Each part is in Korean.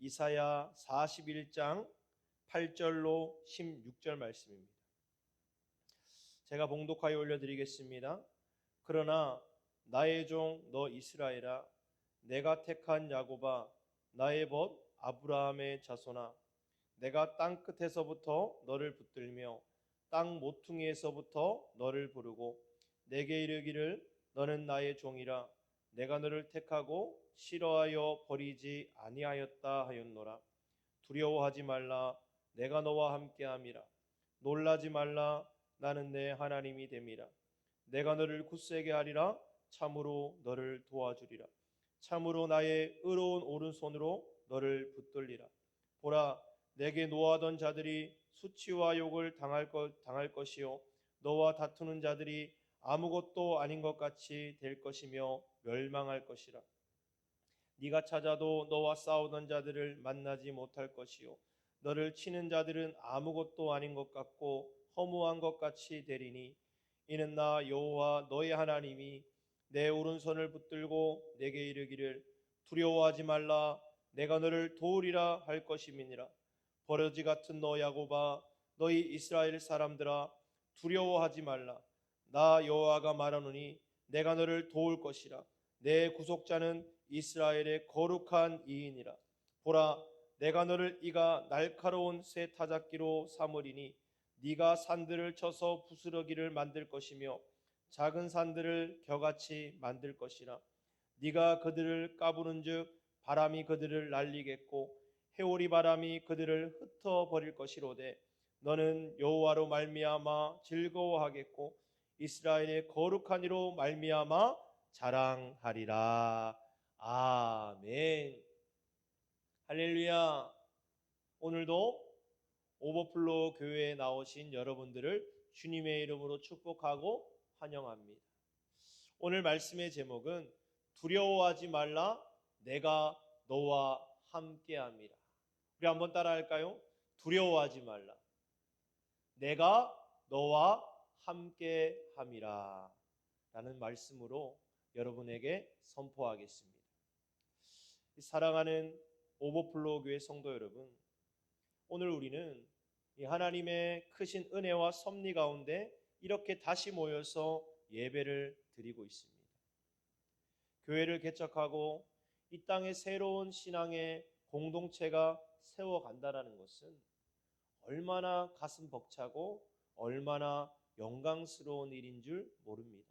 이사야 41장 8절로 16절 말씀입니다. 제가 봉독하여 올려드리겠습니다. 그러나 나의 종 너 이스라엘아, 내가 택한 야곱아, 나의 벗 아브라함의 자손아, 내가 땅 끝에서부터 너를 붙들며 땅 모퉁이에서부터 너를 부르고 내게 이르기를 너는 나의 종이라, 내가 너를 택하고 싫어하여 버리지 아니하였다 하였노라. 두려워하지 말라, 내가 너와 함께함이라. 놀라지 말라, 나는 내 하나님이 됨이라. 내가 너를 굳세게 하리라. 참으로 너를 도와주리라. 참으로 나의 의로운 오른손으로 너를 붙들리라. 보라, 내게 노하던 자들이 수치와 욕을 당할 것이요 너와 다투는 자들이 아무것도 아닌 것 같이 될 것이며 멸망할 것이라. 네가 찾아도 너와 싸우던 자들을 만나지 못할 것이요 너를 치는 자들은 아무것도 아닌 것 같고 허무한 것 같이 되리니, 이는 나 여호와 너의 하나님이 내 오른손을 붙들고 내게 이르기를 두려워하지 말라, 내가 너를 도우리라 할 것임이니라. 버러지 같은 너 야곱아, 너희 이스라엘 사람들아, 두려워하지 말라. 나 여호와가 말하노니 내가 너를 도울 것이라. 내 구속자는 이스라엘의 거룩한 이인이라. 보라, 내가 너를 이가 날카로운 새 타작기로 삼으리니 네가 산들을 쳐서 부스러기를 만들 것이며 작은 산들을 겨같이 만들 것이라. 네가 그들을 까부는즉 바람이 그들을 날리겠고 해오리 바람이 그들을 흩어버릴 것이로되, 너는 여호와로 말미암아 즐거워하겠고 이스라엘의 거룩한 이로 말미암아 자랑하리라. 아멘. 할렐루야. 오늘도 오버플로우 교회에 나오신 여러분들을 주님의 이름으로 축복하고 환영합니다. 오늘 말씀의 제목은 두려워하지 말라, 내가 너와 함께함이라. 우리 한번 따라할까요? 두려워하지 말라, 내가 너와 함께함이라 라는 말씀으로 여러분에게 선포하겠습니다. 사랑하는 오버플로우 교회 성도 여러분, 오늘 우리는 이 하나님의 크신 은혜와 섭리 가운데 이렇게 다시 모여서 예배를 드리고 있습니다. 교회를 개척하고 이 땅에 새로운 신앙의 공동체가 세워간다는 것은 얼마나 가슴 벅차고 얼마나 영광스러운 일인 줄 모릅니다.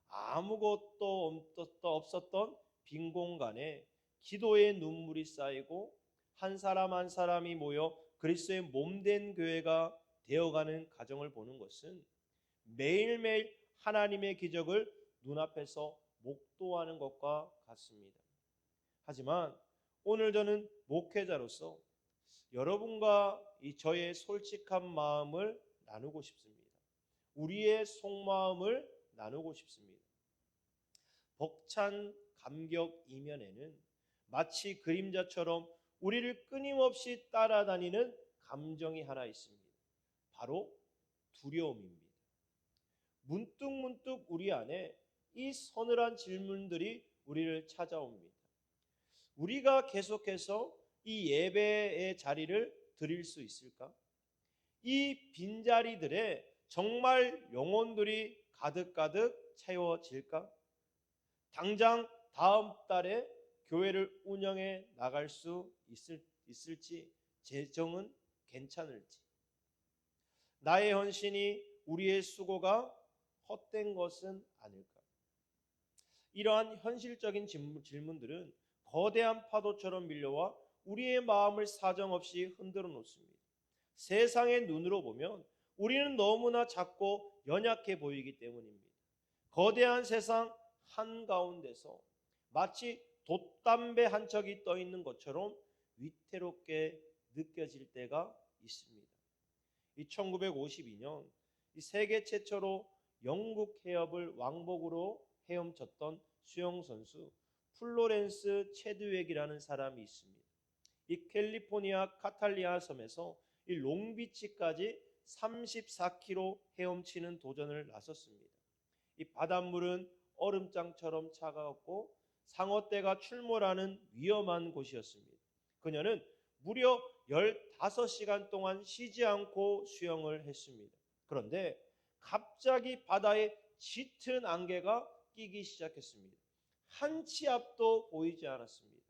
아무것도 없었던 빈 공간에 기도의 눈물이 쌓이고 한 사람 한 사람이 모여 그리스도의 몸된 교회가 되어가는 과정을 보는 것은 매일매일 하나님의 기적을 눈앞에서 목도하는 것과 같습니다. 하지만 오늘 저는 목회자로서 여러분과 이 저의 솔직한 마음을 나누고 싶습니다. 우리의 속마음을 나누고 싶습니다. 벅찬 감격 이면에는 마치 그림자처럼 우리를 끊임없이 따라다니는 감정이 하나 있습니다. 바로 두려움입니다. 문득문득 우리 안에 이 서늘한 질문들이 우리를 찾아옵니다. 우리가 계속해서 이 예배의 자리를 드릴 수 있을까? 이 빈자리들에 정말 영혼들이 가득가득 채워질까? 당장 다음 달에 교회를 운영해 나갈 수 있을지, 재정은 괜찮을지, 나의 헌신이, 우리의 수고가 헛된 것은 아닐까? 이러한 현실적인 질문들은 거대한 파도처럼 밀려와 우리의 마음을 사정없이 흔들어 놓습니다. 세상의 눈으로 보면 우리는 너무나 작고 연약해 보이기 때문입니다. 거대한 세상 한가운데서 마치 돛담배 한 척이 떠 있는 것처럼 위태롭게 느껴질 때가 있습니다. 1952년 세계 최초로 영국 해협을 왕복으로 헤엄쳤던 수영선수 플로렌스 체드웩이라는 사람이 있습니다. 이 캘리포니아 카탈리아 섬에서 이 롱비치까지 34km 헤엄치는 도전을 나섰습니다. 이 바닷물은 얼음장처럼 차가웠고 상어떼가 출몰하는 위험한 곳이었습니다. 그녀는 무려 15시간 동안 쉬지 않고 수영을 했습니다. 그런데 갑자기 바다에 짙은 안개가 끼기 시작했습니다. 한 치 앞도 보이지 않았습니다.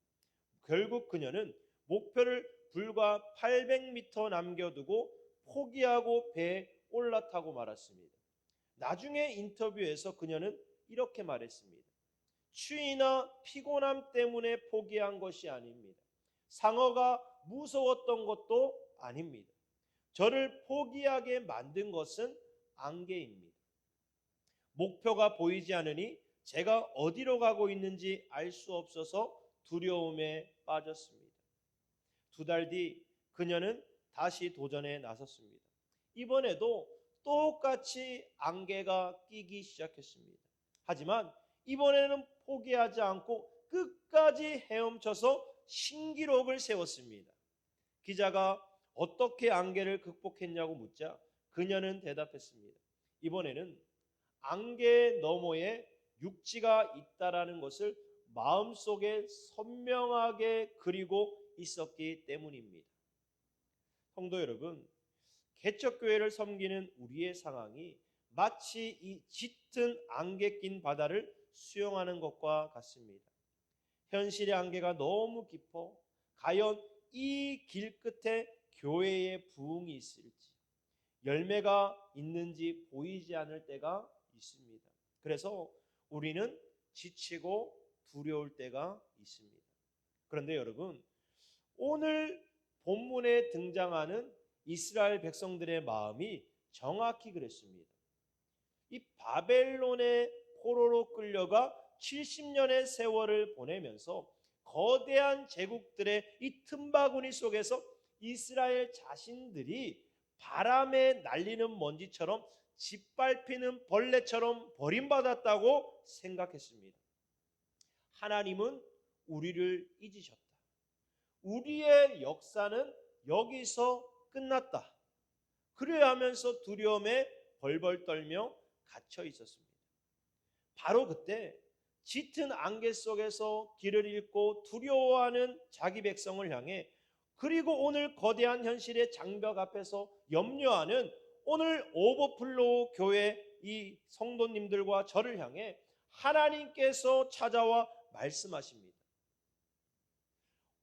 결국 그녀는 목표를 불과 800m 남겨두고 포기하고 배에 올라타고 말았습니다. 나중에 인터뷰에서 그녀는 이렇게 말했습니다. 추위나 피곤함 때문에 포기한 것이 아닙니다. 상어가 무서웠던 것도 아닙니다. 저를 포기하게 만든 것은 안개입니다. 목표가 보이지 않으니 제가 어디로 가고 있는지 알 수 없어서 두려움에 빠졌습니다. 2달 뒤 그녀는 다시 도전에 나섰습니다. 이번에도 똑같이 안개가 끼기 시작했습니다. 하지만 이번에는 포기하지 않고 끝까지 헤엄쳐서 신기록을 세웠습니다. 기자가 어떻게 안개를 극복했냐고 묻자 그녀는 대답했습니다. 이번에는 안개 너머에 육지가 있다라는 것을 마음속에 선명하게 그리고 있었기 때문입니다. 성도 여러분, 개척교회를 섬기는 우리의 상황이 마치 이 짙은 안개 낀 바다를 수영하는 것과 같습니다. 현실의 안개가 너무 깊어 과연 이 길 끝에 교회의 부흥이 있을지, 열매가 있는지 보이지 않을 때가 있습니다. 그래서 우리는 지치고 두려울 때가 있습니다. 그런데 여러분, 오늘 본문에 등장하는 이스라엘 백성들의 마음이 정확히 그랬습니다. 이 바벨론의 포로로 끌려가 70년의 세월을 보내면서 거대한 제국들의 이 틈바구니 속에서 이스라엘 자신들이 바람에 날리는 먼지처럼 짓밟히는 벌레처럼 버림받았다고 생각했습니다. 하나님은 우리를 잊으셨다. 우리의 역사는 여기서 끝났다. 그래야 하면서 두려움에 벌벌 떨며 갇혀 있었습니다. 바로 그때 짙은 안개 속에서 길을 잃고 두려워하는 자기 백성을 향해, 그리고 오늘 거대한 현실의 장벽 앞에서 염려하는 오늘 오버플로우 교회 이 성도님들과 저를 향해 하나님께서 찾아와 말씀하십니다.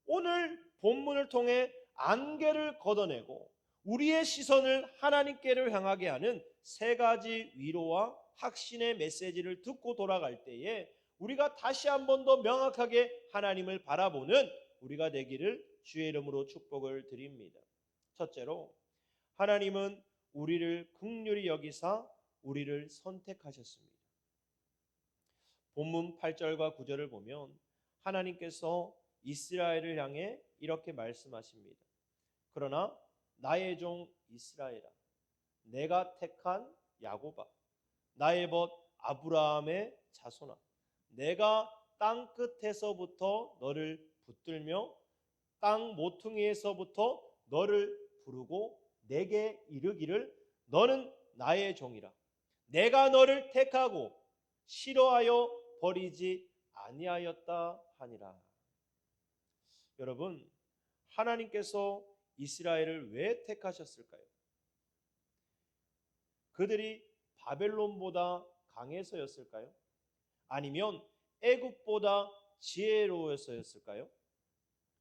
오늘 본문을 통해 안개를 걷어내고 우리의 시선을 하나님께를 향하게 하는 3가지 위로와 확신의 메시지를 듣고 돌아갈 때에 우리가 다시 한 번 더 명확하게 하나님을 바라보는 우리가 되기를 주의 이름으로 축복을 드립니다. 첫째로, 하나님은 우리를 긍휼히 여기사 우리를 선택하셨습니다. 본문 8절과 9절을 보면 하나님께서 이스라엘을 향해 이렇게 말씀하십니다. 그러나 나의 종 이스라엘아, 내가 택한 야곱아, 나의 벗 아브라함의 자손아, 내가 땅 끝에서부터 너를 붙들며 땅 모퉁이에서부터 너를 부르고 내게 이르기를 너는 나의 종이라. 내가 너를 택하고 싫어하여 버리지 아니하였다 하니라. 여러분, 하나님께서 이스라엘을 왜 택하셨을까요? 그들이 바벨론보다 강해서였을까요? 아니면 애굽보다 지혜로워서였을까요?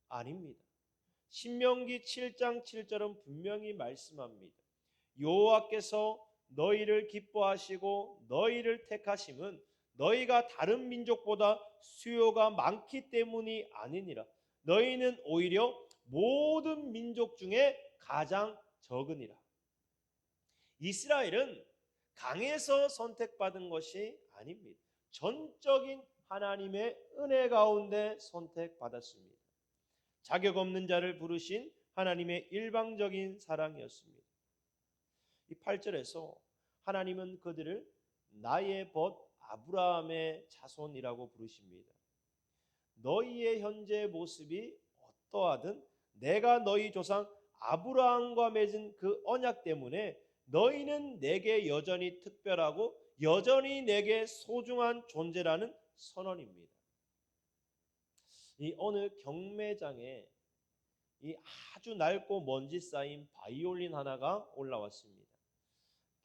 아닙니다. 신명기 7장 7절은 분명히 말씀합니다. 여호와께서 너희를 기뻐하시고 너희를 택하심은 너희가 다른 민족보다 수요가 많기 때문이 아니니라. 너희는 오히려 모든 민족 중에 가장 적으니라. 이스라엘은 강해서 선택받은 것이 아닙니다. 전적인 하나님의 은혜 가운데 선택받았습니다. 자격 없는 자를 부르신 하나님의 일방적인 사랑이었습니다. 이 8절에서 하나님은 그들을 나의 벗 아브라함의 자손이라고 부르십니다. 너희의 현재 모습이 어떠하든 내가 너희 조상 아브라함과 맺은 그 언약 때문에 너희는 내게 여전히 특별하고 여전히 내게 소중한 존재라는 선언입니다. 이 어느 경매장에 이 아주 낡고 먼지 쌓인 바이올린 하나가 올라왔습니다.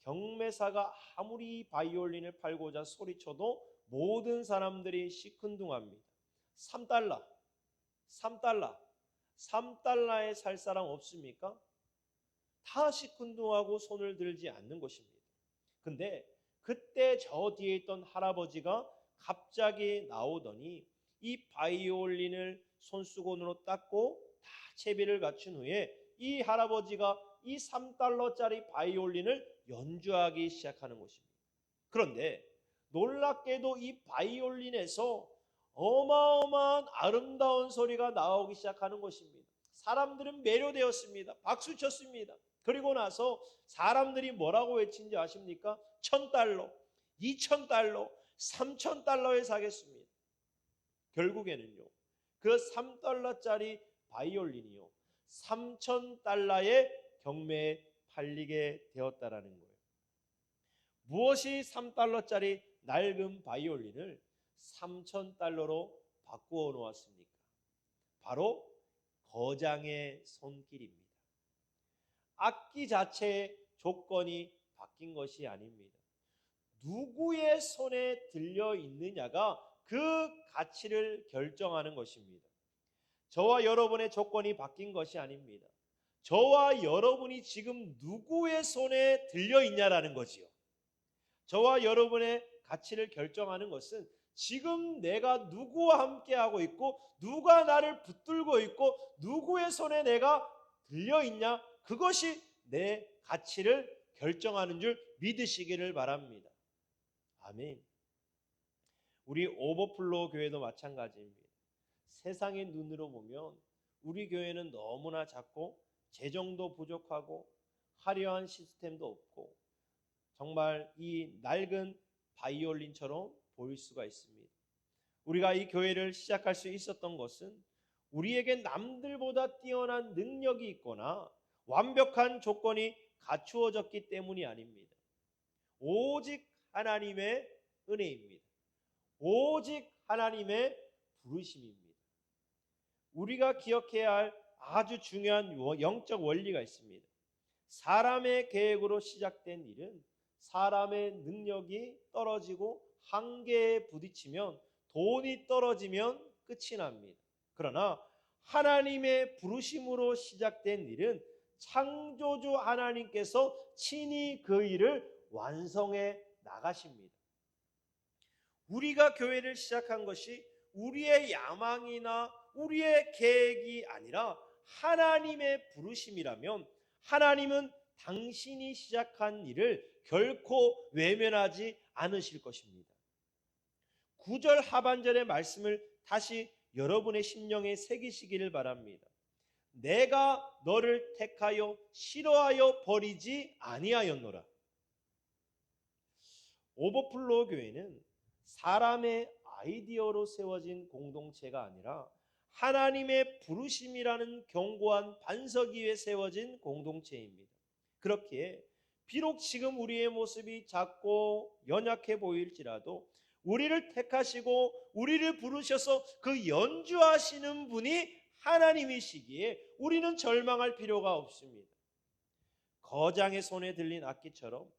경매사가 아무리 바이올린을 팔고자 소리쳐도 모든 사람들이 시큰둥합니다. 3달러, 3달러, 3달러에 살 사람 없습니까? 다 시큰둥하고 손을 들지 않는 것입니다. 근데 그때 저 뒤에 있던 할아버지가 갑자기 나오더니 이 바이올린을 손수건으로 닦고 다 채비를 갖춘 후에 이 할아버지가 이 3달러짜리 바이올린을 연주하기 시작하는 것입니다. 그런데 놀랍게도 이 바이올린에서 어마어마한 아름다운 소리가 나오기 시작하는 것입니다. 사람들은 매료되었습니다. 박수 쳤습니다. 그리고 나서 사람들이 뭐라고 외친지 아십니까? 1,000달러, 2,000달러, 3,000달러에 사겠습니다. 결국에는요, 그 3달러짜리 바이올린이요, 3,000달러의 경매에 팔리게 되었다라는 거예요. 무엇이 3달러짜리 낡은 바이올린을 3,000달러로 바꾸어 놓았습니까? 바로 거장의 손길입니다. 악기 자체의 조건이 바뀐 것이 아닙니다. 누구의 손에 들려 있느냐가 그 가치를 결정하는 것입니다. 저와 여러분의 조건이 바뀐 것이 아닙니다. 저와 여러분이 지금 누구의 손에 들려 있냐라는 거지요. 저와 여러분의 가치를 결정하는 것은 지금 내가 누구와 함께하고 있고 누가 나를 붙들고 있고 누구의 손에 내가 들려 있냐, 그것이 내 가치를 결정하는 줄 믿으시기를 바랍니다. 아멘. 우리 오버플로우 교회도 마찬가지입니다. 세상의 눈으로 보면 우리 교회는 너무나 작고 재정도 부족하고 화려한 시스템도 없고 정말 이 낡은 바이올린처럼 보일 수가 있습니다. 우리가 이 교회를 시작할 수 있었던 것은 우리에게 남들보다 뛰어난 능력이 있거나 완벽한 조건이 갖추어졌기 때문이 아닙니다. 오직 하나님의 은혜입니다. 오직 하나님의 부르심입니다. 우리가 기억해야 할 아주 중요한 영적 원리가 있습니다. 사람의 계획으로 시작된 일은 사람의 능력이 떨어지고 한계에 부딪히면, 돈이 떨어지면 끝이 납니다. 그러나 하나님의 부르심으로 시작된 일은 창조주 하나님께서 친히 그 일을 완성해 나가십니다. 우리가 교회를 시작한 것이 우리의 야망이나 우리의 계획이 아니라 하나님의 부르심이라면 하나님은 당신이 시작한 일을 결코 외면하지 않으실 것입니다. 9절 하반절의 말씀을 다시 여러분의 심령에 새기시기를 바랍니다. 내가 너를 택하여 싫어하여 버리지 아니하였노라. 오버플로우 교회는 사람의 아이디어로 세워진 공동체가 아니라 하나님의 부르심이라는 견고한 반석 위에 세워진 공동체입니다. 그렇기에 비록 지금 우리의 모습이 작고 연약해 보일지라도 우리를 택하시고 우리를 부르셔서 그 연주하시는 분이 하나님이시기에 우리는 절망할 필요가 없습니다. 거장의 손에 들린 악기처럼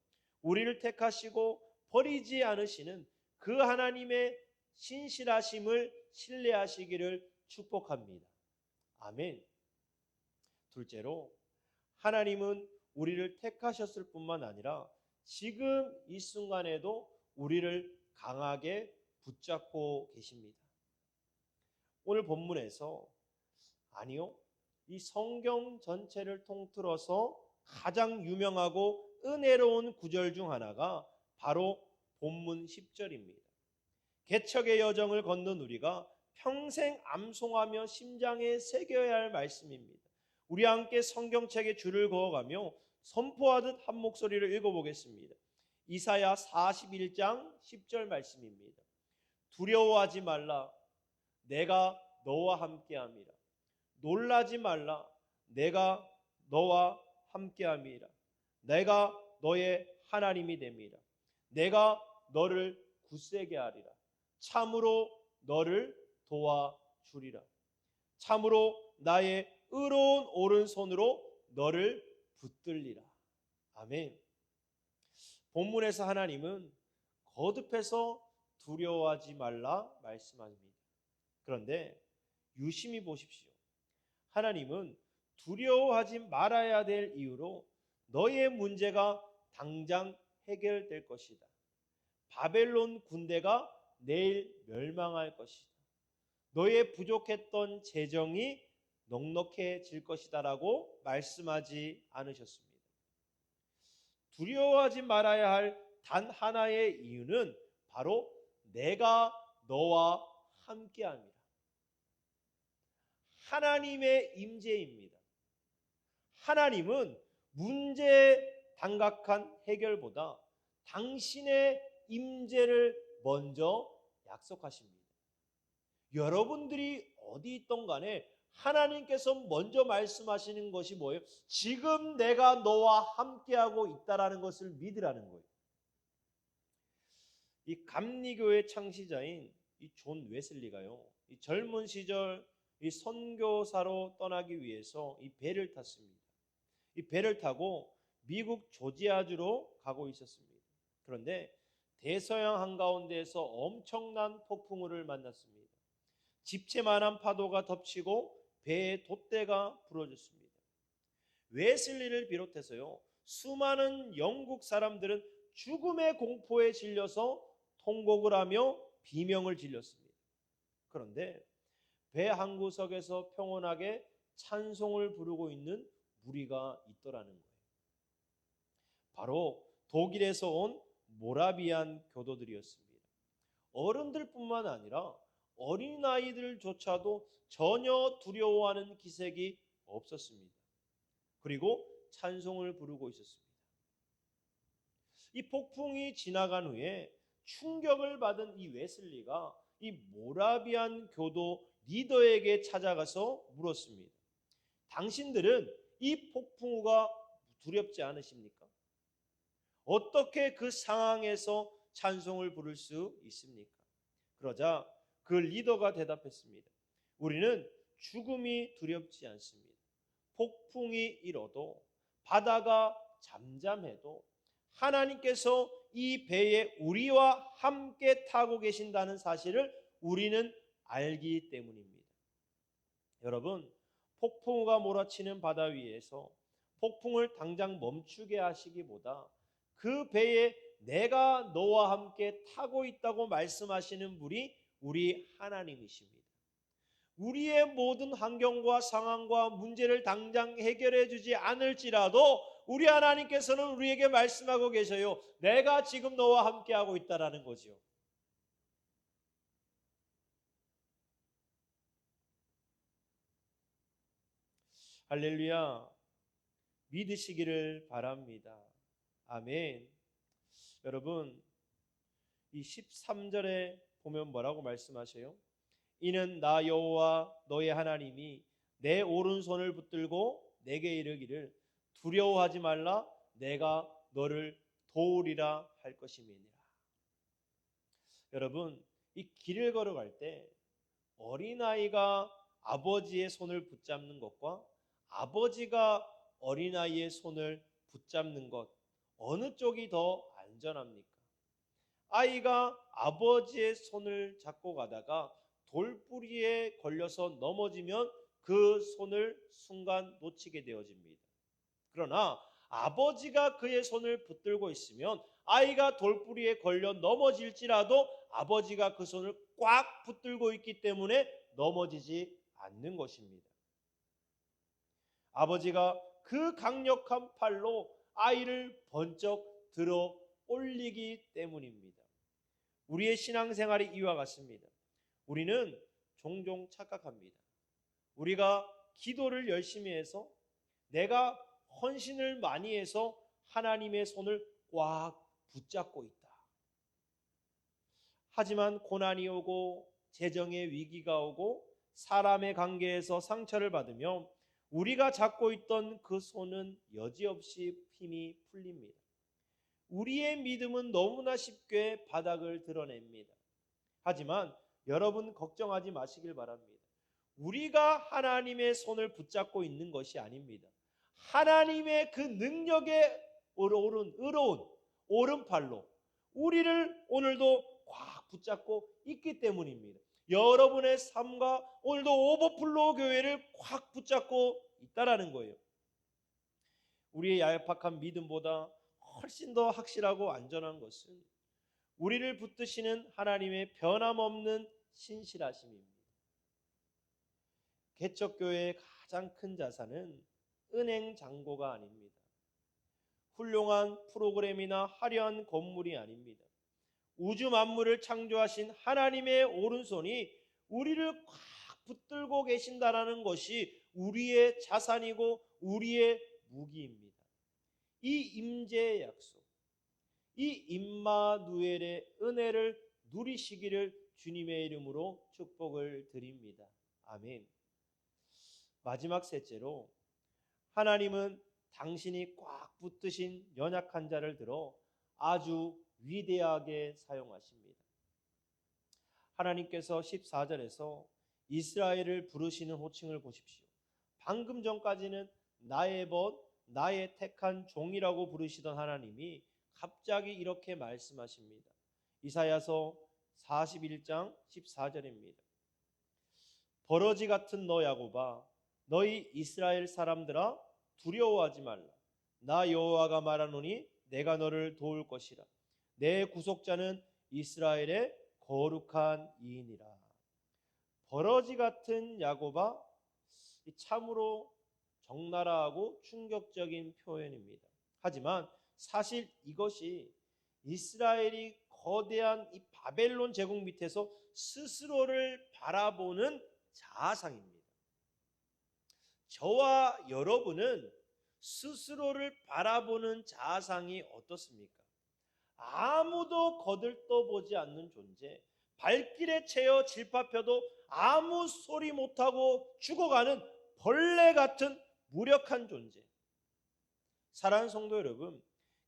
우리를 택하시고 버리지 않으시는 그 하나님의 신실하심을 신뢰하시기를 축복합니다. 아멘. 둘째로, 하나님은 우리를 택하셨을 뿐만 아니라 지금 이 순간에도 우리를 강하게 붙잡고 계십니다. 오늘 본문에서 이 성경 전체를 통틀어서 가장 유명하고 은혜로운 구절 중 하나가 바로 본문 10절입니다. 개척의 여정을 걷는 우리가 평생 암송하며 심장에 새겨야 할 말씀입니다. 우리 함께 성경책에 줄을 그어가며 선포하듯 한 목소리로 읽어보겠습니다. 이사야 41장 10절 말씀입니다. 두려워하지 말라, 내가 너와 함께함이라. 놀라지 말라, 내가 너와 함께함이라. 내가 너의 하나님이 됨이라. 내가 너를 굳세게 하리라. 참으로 너를 도와주리라. 참으로 나의 의로운 오른손으로 너를 붙들리라. 아멘. 본문에서 하나님은 거듭해서 두려워하지 말라 말씀합니다. 그런데 유심히 보십시오. 하나님은 두려워하지 말아야 될 이유로 너의 문제가 당장 해결될 것이다. 바벨론 군대가 내일 멸망할 것이다. 너의 부족했던 재정이 넉넉해질 것이다 라고 말씀하지 않으셨습니다. 두려워하지 말아야 할 단 하나의 이유는 바로 내가 너와 함께함이라. 하나님의 임재입니다. 하나님은 문제의 단각한 해결보다 당신의 임재를 먼저 약속하십니다. 여러분들이 어디 있던 간에 하나님께서 먼저 말씀하시는 것이 뭐예요? 지금 내가 너와 함께하고 있다라는 것을 믿으라는 거예요. 이 감리교의 창시자인 이 존 웨슬리가요, 이 젊은 시절 이 선교사로 떠나기 위해서 이 배를 탔습니다. 이 배를 타고 미국 조지아주로 가고 있었습니다. 그런데 대서양 한가운데에서 엄청난 폭풍우를 만났습니다. 집채만한 파도가 덮치고 배의 돛대가 부러졌습니다. 웨슬리를 비롯해서요, 수많은 영국 사람들은 죽음의 공포에 질려서 통곡을 하며 비명을 질렀습니다. 그런데 배 한 구석에서 평온하게 찬송을 부르고 있는 무리가 있더라는 거예요. 바로 독일에서 온 모라비안 교도들이었습니다. 어른들뿐만 아니라 어린아이들조차도 전혀 두려워하는 기색이 없었습니다. 그리고 찬송을 부르고 있었습니다. 이 폭풍이 지나간 후에 충격을 받은 이 웨슬리가 이 모라비안 교도 리더에게 찾아가서 물었습니다. 당신들은 이 폭풍우가 두렵지 않으십니까? 어떻게 그 상황에서 찬송을 부를 수 있습니까? 그러자 그 리더가 대답했습니다. 우리는 죽음이 두렵지 않습니다. 폭풍이 일어도 바다가 잠잠해도 하나님께서 이 배에 우리와 함께 타고 계신다는 사실을 우리는 알기 때문입니다. 여러분, 폭풍우가 몰아치는 바다 위에서 폭풍을 당장 멈추게 하시기보다 그 배에 내가 너와 함께 타고 있다고 말씀하시는 분이 우리 하나님이십니다. 우리의 모든 환경과 상황과 문제를 당장 해결해 주지 않을지라도 우리 하나님께서는 우리에게 말씀하고 계셔요. 내가 지금 너와 함께하고 있다라는 거죠. 할렐루야. 믿으시기를 바랍니다. 아멘. 여러분, 이 13절에 보면 뭐라고 말씀하셔요? 이는 나 여호와 너의 하나님이 내 오른손을 붙들고 내게 이르기를 두려워하지 말라, 내가 너를 도우리라 할 것임이니라. 여러분, 이 길을 걸어갈 때 어린아이가 아버지의 손을 붙잡는 것과 아버지가 어린아이의 손을 붙잡는 것, 어느 쪽이 더 안전합니까? 아이가 아버지의 손을 잡고 가다가 돌뿌리에 걸려서 넘어지면 그 손을 순간 놓치게 되어집니다. 그러나 아버지가 그의 손을 붙들고 있으면 아이가 돌뿌리에 걸려 넘어질지라도 아버지가 그 손을 꽉 붙들고 있기 때문에 넘어지지 않는 것입니다. 아버지가 그 강력한 팔로 아이를 번쩍 들어 올리기 때문입니다. 우리의 신앙생활이 이와 같습니다. 우리는 종종 착각합니다. 우리가 기도를 열심히 해서 내가 헌신을 많이 해서 하나님의 손을 꽉 붙잡고 있다. 하지만 고난이 오고 재정의 위기가 오고 사람의 관계에서 상처를 받으며 우리가 잡고 있던 그 손은 여지없이 힘이 풀립니다. 우리의 믿음은 너무나 쉽게 바닥을 드러냅니다. 하지만 여러분 걱정하지 마시길 바랍니다. 우리가 하나님의 손을 붙잡고 있는 것이 아닙니다. 하나님의 그 능력에 의로운 오른팔로 우리를 오늘도 꽉 붙잡고 있기 때문입니다. 여러분의 삶과 오늘도 오버플로우 교회를 꽉 붙잡고 있다라는 거예요. 우리의 얄팍한 믿음보다 훨씬 더 확실하고 안전한 것은 우리를 붙드시는 하나님의 변함없는 신실하심입니다. 개척교회의 가장 큰 자산은 은행 잔고가 아닙니다. 훌륭한 프로그램이나 화려한 건물이 아닙니다. 우주 만물을 창조하신 하나님의 오른손이 우리를 꽉 붙들고 계신다라는 것이 우리의 자산이고 우리의 무기입니다. 이 임재의 약속, 이 임마누엘의 은혜를 누리시기를 주님의 이름으로 축복을 드립니다. 아멘. 마지막 셋째로, 하나님은 당신이 꽉 붙드신 연약한 자를 들어 아주 위대하게 사용하십니다. 하나님께서 14절에서 이스라엘을 부르시는 호칭을 보십시오. 방금 전까지는 나의 벗, 나의 택한 종이라고 부르시던 하나님이 갑자기 이렇게 말씀하십니다. 이사야서 41장 14절입니다. 버러지 같은 너 야곱아, 너희 이스라엘 사람들아, 두려워하지 말라. 나 여호와가 말하노니 내가 너를 도울 것이라. 내 구속자는 이스라엘의 거룩한 이인이라. 버러지 같은 야곱아, 참으로 적나라하고 충격적인 표현입니다. 하지만 사실 이것이 이스라엘이 거대한 이 바벨론 제국 밑에서 스스로를 바라보는 자아상입니다. 저와 여러분은 스스로를 바라보는 자아상이 어떻습니까? 아무도 거들떠보지 않는 존재, 발길에 채여 질파펴도 아무 소리 못하고 죽어가는 벌레 같은 무력한 존재. 사랑하는 성도 여러분,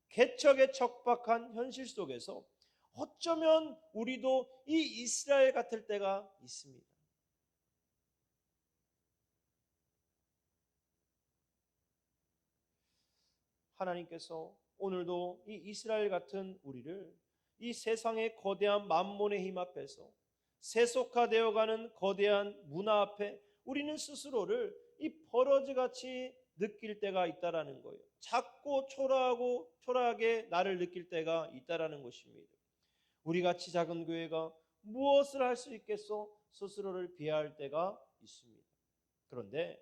개척의 척박한 현실 속에서 어쩌면 우리도 이 이스라엘 같을 때가 있습니다. 하나님께서 오늘도 이 이스라엘 같은 우리를 이 세상의 거대한 만몬의 힘 앞에서 세속화되어가는 거대한 문화 앞에 우리는 스스로를 이 버러지같이 느낄 때가 있다라는 거예요. 작고 초라하게 나를 느낄 때가 있다라는 것입니다. 우리같이 작은 교회가 무엇을 할 수 있겠소? 스스로를 비하할 때가 있습니다. 그런데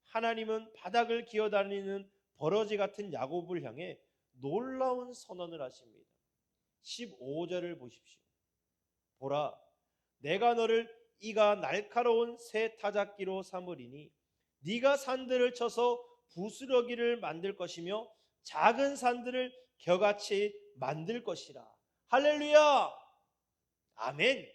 하나님은 바닥을 기어다니는 버러지 같은 야곱을 향해 놀라운 선언을 하십니다. 15절을 보십시오. 보라, 내가 너를 이가 날카로운 새 타작기로 삼으리니 네가 산들을 쳐서 부스러기를 만들 것이며 작은 산들을 겨같이 만들 것이라. 할렐루야! 아멘.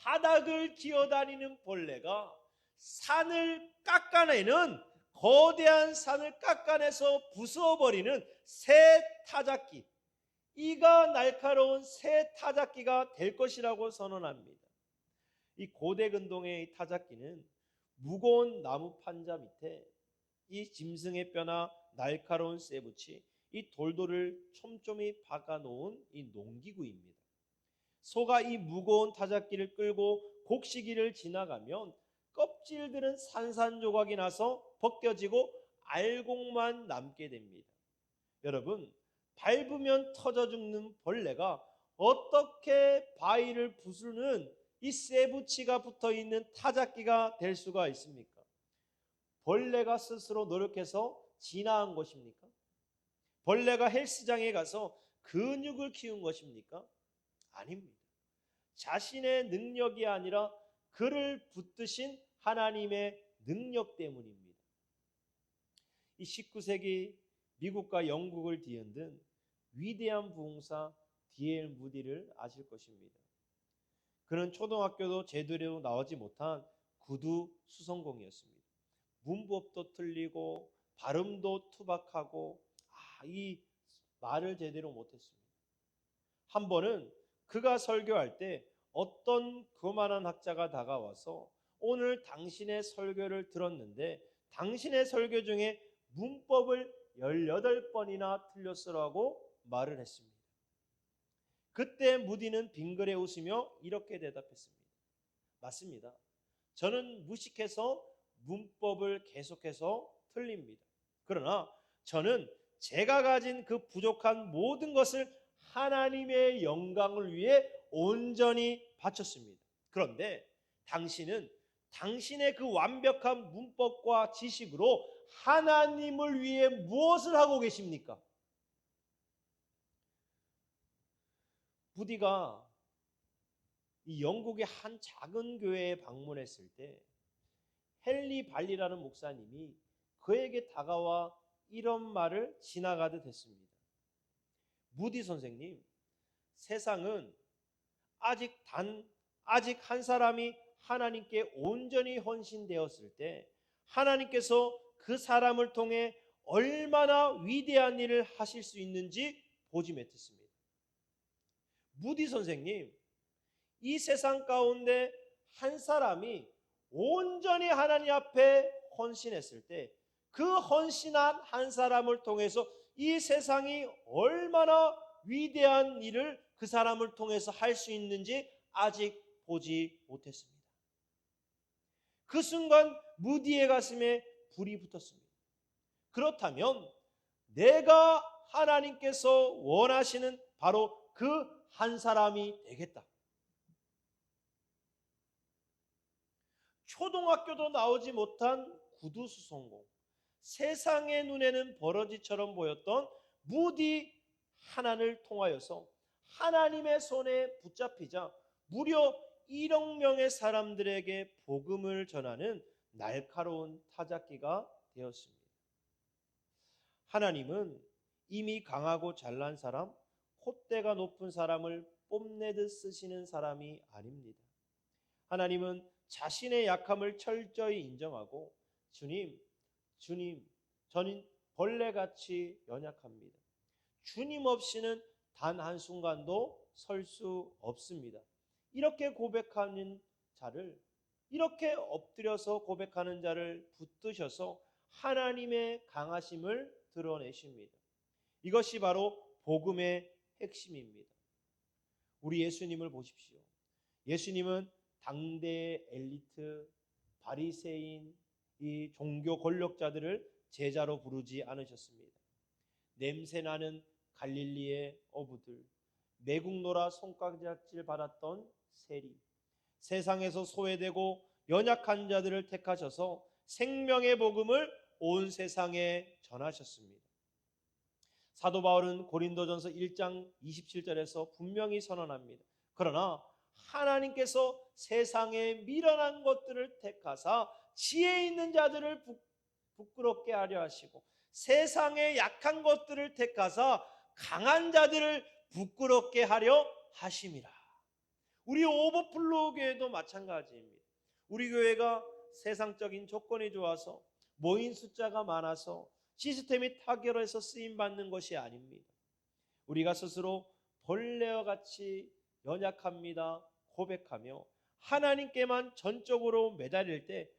바닥을 기어다니는 벌레가 산을 깎아내는, 거대한 산을 깎아내서 부숴버리는 새 타작기, 이가 날카로운 새 타작기가 될 것이라고 선언합니다. 이 고대 근동의 타작기는 무거운 나무 판자 밑에 이 짐승의 뼈나 날카로운 쇠붙이 이 돌돌을 촘촘히 박아놓은 이 농기구입니다. 소가 이 무거운 타작기를 끌고 곡식이를 지나가면 껍질들은 산산조각이 나서 벗겨지고 알곡만 남게 됩니다. 여러분, 밟으면 터져 죽는 벌레가 어떻게 바위를 부수는 이 쇠붙이가 붙어있는 타작기가 될 수가 있습니까? 벌레가 스스로 노력해서 진화한 것입니까? 벌레가 헬스장에 가서 근육을 키운 것입니까? 아닙니다. 자신의 능력이 아니라 그를 붙드신 하나님의 능력 때문입니다. 이 19세기 미국과 영국을 뒤흔든 위대한 부흥사 D.L. 무디를 아실 것입니다. 그는 초등학교도 제대로 나오지 못한 구두 수성공이었습니다. 문법도 틀리고 발음도 투박하고 이 말을 제대로 못했습니다. 한 번은 그가 설교할 때 어떤 교만한 학자가 다가와서 오늘 당신의 설교를 들었는데 당신의 설교 중에 문법을 18번이나 틀렸으라고 말을 했습니다. 그때 무디는 빙그레 웃으며 이렇게 대답했습니다. 맞습니다. 저는 무식해서 문법을 계속해서 틀립니다. 그러나 저는 제가 가진 그 부족한 모든 것을 하나님의 영광을 위해 온전히 바쳤습니다. 그런데 당신은 당신의 그 완벽한 문법과 지식으로 하나님을 위해 무엇을 하고 계십니까? 부디가 이 영국의 한 작은 교회에 방문했을 때 헨리 발리라는 목사님이 그에게 다가와 이런 말을 지나가듯 했습니다. 무디 선생님, 세상은 아직 한 사람이 하나님께 온전히 헌신되었을 때 하나님께서 그 사람을 통해 얼마나 위대한 일을 하실 수 있는지 보지 못했습니다. 무디 선생님, 이 세상 가운데 한 사람이 온전히 하나님 앞에 헌신했을 때 그 헌신한 한 사람을 통해서 이 세상이 얼마나 위대한 일을 그 사람을 통해서 할 수 있는지 아직 보지 못했습니다. 그 순간 무디의 가슴에 불이 붙었습니다. 그렇다면 내가 하나님께서 원하시는 바로 그 한 사람이 되겠다. 초등학교도 나오지 못한 구두수성공, 세상의 눈에는 버러지처럼 보였던 무디 하나를 통하여서 하나님의 손에 붙잡히자 무려 1억 명의 사람들에게 복음을 전하는 날카로운 타작기가 되었습니다. 하나님은 이미 강하고 잘난 사람, 콧대가 높은 사람을 뽐내듯 쓰시는 사람이 아닙니다. 하나님은 자신의 약함을 철저히 인정하고 주님, 저는 벌레같이 연약합니다. 주님 없이는 단 한순간도 설 수 없습니다. 이렇게 고백하는 자를, 이렇게 엎드려서 고백하는 자를 붙드셔서 하나님의 강하심을 드러내십니다. 이것이 바로 복음의 핵심입니다. 우리 예수님을 보십시오. 예수님은 당대의 엘리트, 바리새인, 이 종교 권력자들을 제자로 부르지 않으셨습니다. 냄새나는 갈릴리의 어부들, 매국노라 손가락질 받았던 세리, 세상에서 소외되고 연약한 자들을 택하셔서 생명의 복음을 온 세상에 전하셨습니다. 사도 바울은 고린도전서 1장 27절에서 분명히 선언합니다. 그러나 하나님께서 세상에 미련한 것들을 택하사 지혜 있는 자들을 부끄럽게 하려 하시고 세상의 약한 것들을 택하사 강한 자들을 부끄럽게 하려 하심이라. 우리 오버플로우 교회도 마찬가지입니다. 우리 교회가 세상적인 조건이 좋아서 모인 숫자가 많아서 시스템이 타결해서 쓰임받는 것이 아닙니다. 우리가 스스로 벌레와 같이 연약합니다 고백하며 하나님께만 전적으로 매달릴 때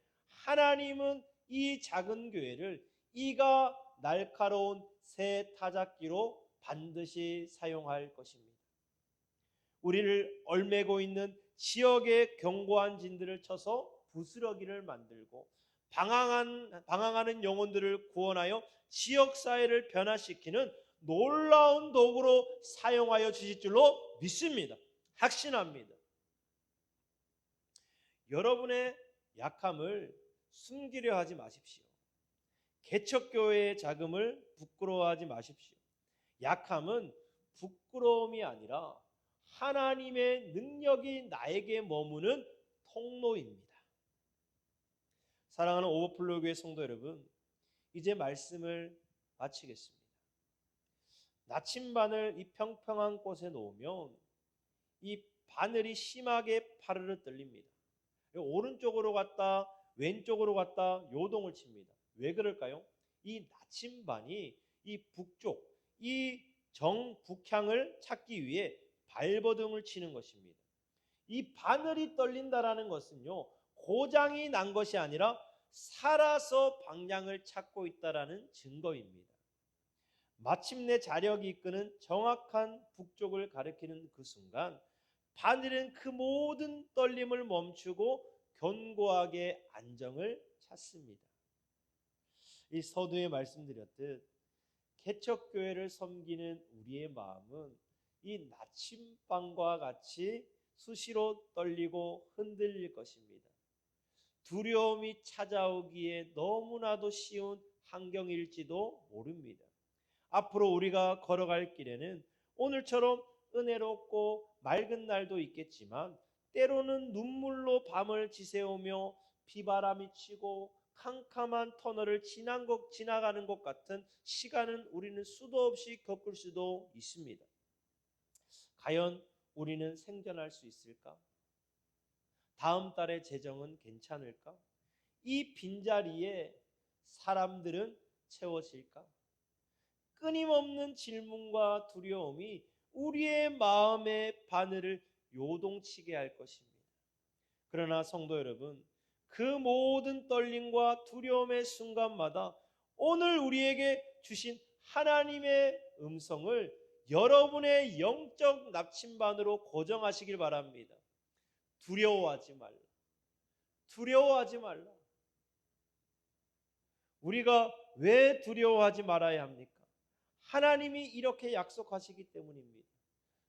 하나님은 이 작은 교회를 이가 날카로운 새 타작기로 반드시 사용할 것입니다. 우리를 얽매고 있는 지역의 견고한 진들을 쳐서 부스러기를 만들고 방황하는 영혼들을 구원하여 지역사회를 변화시키는 놀라운 도구로 사용하여 주실 줄로 믿습니다. 확신합니다. 여러분의 약함을 숨기려 하지 마십시오. 개척교회의 자금을 부끄러워하지 마십시오. 약함은 부끄러움이 아니라 하나님의 능력이 나에게 머무는 통로입니다. 사랑하는 오버플로우 교회 성도 여러분, 이제 말씀을 마치겠습니다. 나침반을 이 평평한 곳에 놓으면 이 바늘이 심하게 파르르 떨립니다. 오른쪽으로 갔다 왼쪽으로 갔다 요동을 칩니다. 왜 그럴까요? 이 나침반이 이 북쪽, 이 정북향을 찾기 위해 발버둥을 치는 것입니다. 이 바늘이 떨린다라는 것은요, 고장이 난 것이 아니라 살아서 방향을 찾고 있다라는 증거입니다. 마침내 자력이 이끄는 정확한 북쪽을 가리키는 그 순간 바늘은 그 모든 떨림을 멈추고 견고하게 안정을 찾습니다. 이 서두에 말씀드렸듯 개척교회를 섬기는 우리의 마음은 이 나침반과 같이 수시로 떨리고 흔들릴 것입니다. 두려움이 찾아오기에 너무나도 쉬운 환경일지도 모릅니다. 앞으로 우리가 걸어갈 길에는 오늘처럼 은혜롭고 맑은 날도 있겠지만 때로는 눈물로 밤을 지새우며 비바람이 치고 캄캄한 터널을 지나가는 것 같은 시간은 우리는 수도 없이 겪을 수도 있습니다. 과연 우리는 생존할 수 있을까? 다음 달의 재정은 괜찮을까? 이 빈자리에 사람들은 채워질까? 끊임없는 질문과 두려움이 우리의 마음의 바늘을 요동치게 할 것입니다. 그러나 성도 여러분, 그 모든 떨림과 두려움의 순간마다 오늘 우리에게 주신 하나님의 음성을 여러분의 영적 나침반으로 고정하시길 바랍니다. 두려워하지 말라. 두려워하지 말라. 우리가 왜 두려워하지 말아야 합니까? 하나님이 이렇게 약속하시기 때문입니다.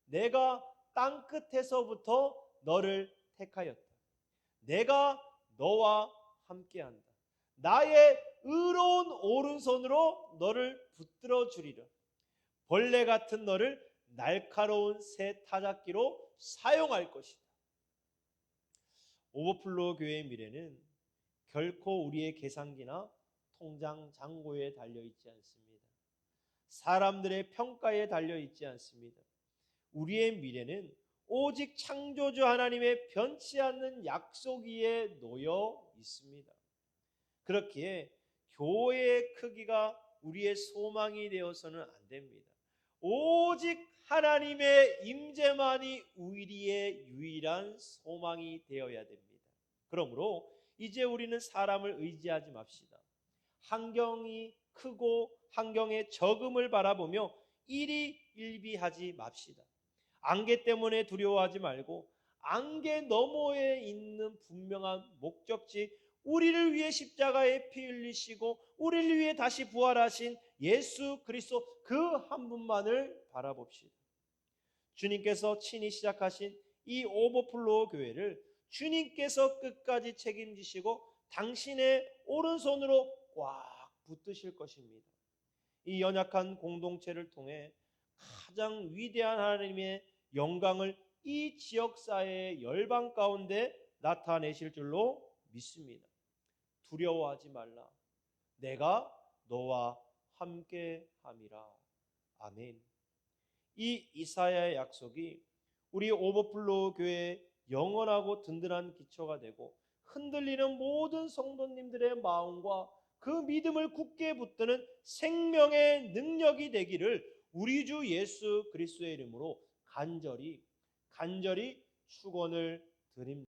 내가 땅 끝에서부터 너를 택하였다. 내가 너와 함께한다. 나의 의로운 오른손으로 너를 붙들어 주리라. 벌레 같은 너를 날카로운 새 타작기로 사용할 것이다. 오버플로우 교회의 미래는 결코 우리의 계산기나 통장 잔고에 달려있지 않습니다. 사람들의 평가에 달려있지 않습니다. 우리의 미래는 오직 창조주 하나님의 변치 않는 약속 위에 놓여 있습니다. 그렇기에 교회의 크기가 우리의 소망이 되어서는 안 됩니다. 오직 하나님의 임재만이 우리의 유일한 소망이 되어야 됩니다. 그러므로 이제 우리는 사람을 의지하지 맙시다. 환경이 크고 환경의 적음을 바라보며 일희일비하지 맙시다. 안개 때문에 두려워하지 말고 안개 너머에 있는 분명한 목적지, 우리를 위해 십자가에 피 흘리시고 우리를 위해 다시 부활하신 예수 그리스도 그 한 분만을 바라봅시다. 주님께서 친히 시작하신 이 오버플로우 교회를 주님께서 끝까지 책임지시고 당신의 오른손으로 꽉 붙드실 것입니다. 이 연약한 공동체를 통해 가장 위대한 하나님의 영광을 이 지역사회의 열방 가운데 나타내실 줄로 믿습니다. 두려워하지 말라. 내가 너와 함께함이라. 아멘. 이 이사야의 약속이 우리 오버플로우 교회의 영원하고 든든한 기초가 되고 흔들리는 모든 성도님들의 마음과 그 믿음을 굳게 붙드는 생명의 능력이 되기를 우리 주 예수 그리스도의 이름으로 간절히 축원을 드립니다.